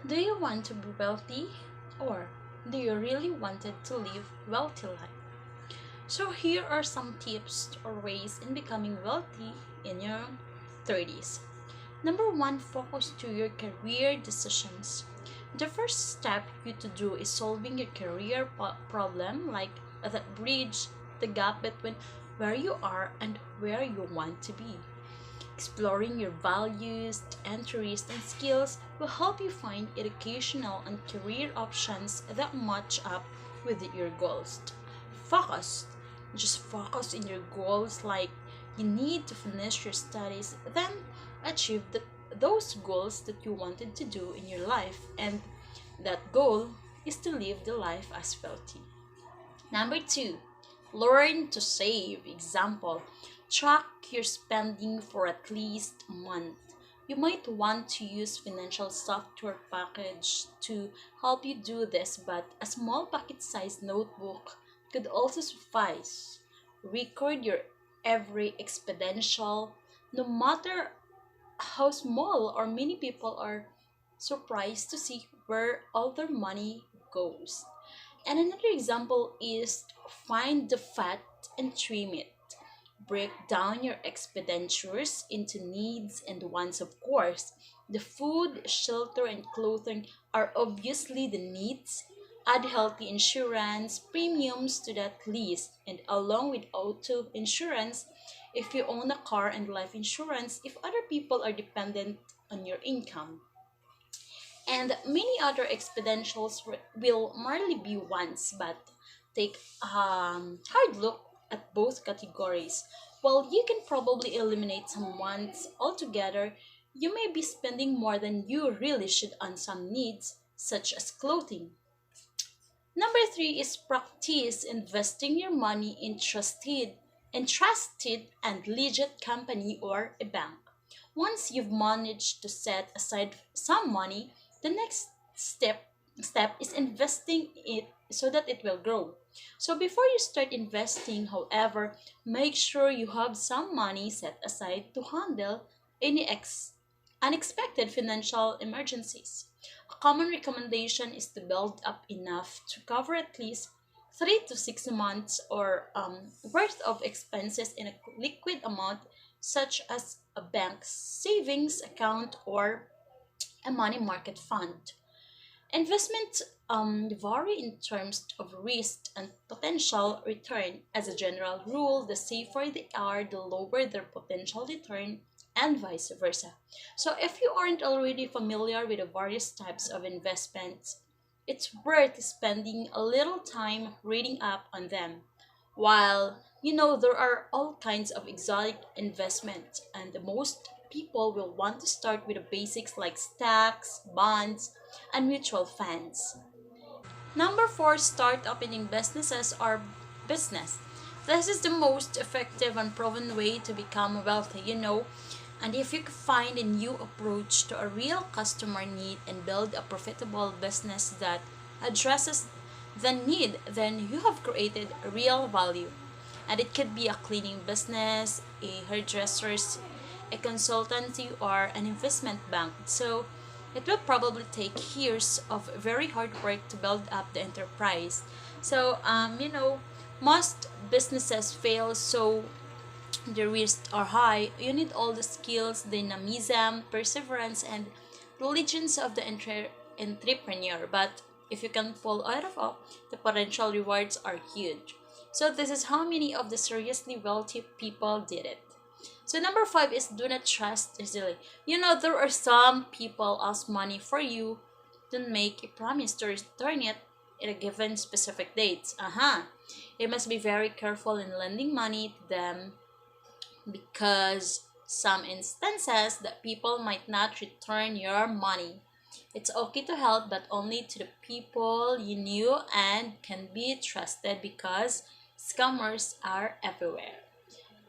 Do you want to be wealthy, or do you really wanted to live wealthy life? So here are some tips or ways in becoming wealthy in your 30s. Number one, focus to your career decisions. The first step you to do is solving your career problem, like that bridge the gap between where you are and where you want to be. Exploring your values, interests, and skills will help you find educational and career options that match up with your goals. Focus. Just focus in your goals, like you need to finish your studies, then achieve those goals that you wanted to do in your life, and that goal is to live the life as wealthy. Number two, learn to save. Example, track your spending for at least a month. You might want to use financial software package to help you do this, but a small pocket-sized notebook could also suffice. Record your every expenditure, no matter how small, or many people are surprised to see where all their money goes. And another example is find the fat and trim it. Break down your expenditures into needs and wants, of course. The food, shelter, and clothing are obviously the needs. Add healthy insurance premiums to that list, and along with auto insurance, if you own a car, and life insurance if other people are dependent on your income. And many other exponentials will merely be ones, but take a hard look at both categories. While you can probably eliminate some wants altogether, you may be spending more than you really should on some needs, such as clothing. Number three is practice investing your money in trusted and legit company or a bank. Once you've managed to set aside some money, the next step is investing it so that it will grow. So before you start investing, however, make sure you have some money set aside to handle any unexpected financial emergencies. A common recommendation is to build up enough to cover at least 3 to 6 months or worth of expenses in a liquid amount, such as a bank savings account or a money market fund. Investments vary in terms of risk and potential return. As a general rule, the safer they are, the lower their potential return, and vice versa. So, if you aren't already familiar with the various types of investments, it's worth spending a little time reading up on them. While there are all kinds of exotic investments, and most people will want to start with the basics like stocks, bonds, and mutual funds. Number four, start opening businesses or business. This is the most effective and proven way to become wealthy. And if you can find a new approach to a real customer need and build a profitable business that addresses the need, then you have created real value. And it could be a cleaning business, a hairdresser's, a consultancy, or an investment bank. So it will probably take years of very hard work to build up the enterprise. So, most businesses fail, so the risks are high. You need all the skills, dynamism, perseverance, and diligence of the entrepreneur. But if you can pull out of all, the potential rewards are huge. So this is how many of the seriously wealthy people did it. So number five is do not trust easily. There are some people ask money for you, then make a promise to return it at a given specific date. You must be very careful in lending money to them, because some instances that people might not return your money. It's okay to help, but only to the people you knew and can be trusted, because scammers are everywhere.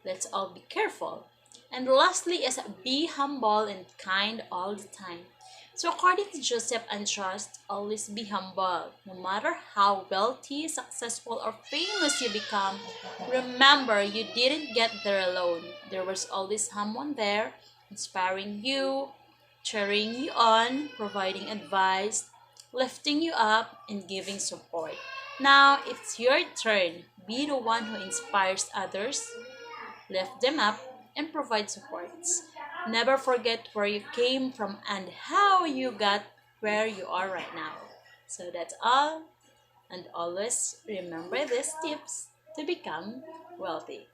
Let's all be careful. And lastly is be humble and kind all the time. So according to Joseph and Trust, always be humble. No matter how wealthy, successful, or famous you become, remember you didn't get there alone. There was always someone there inspiring you, cheering you on, providing advice, lifting you up, and giving support. Now it's your turn. Be the one who inspires others, lift them up, and provide supports. Never forget where you came from and how you got where you are right now. So that's all. And always remember these tips to become wealthy.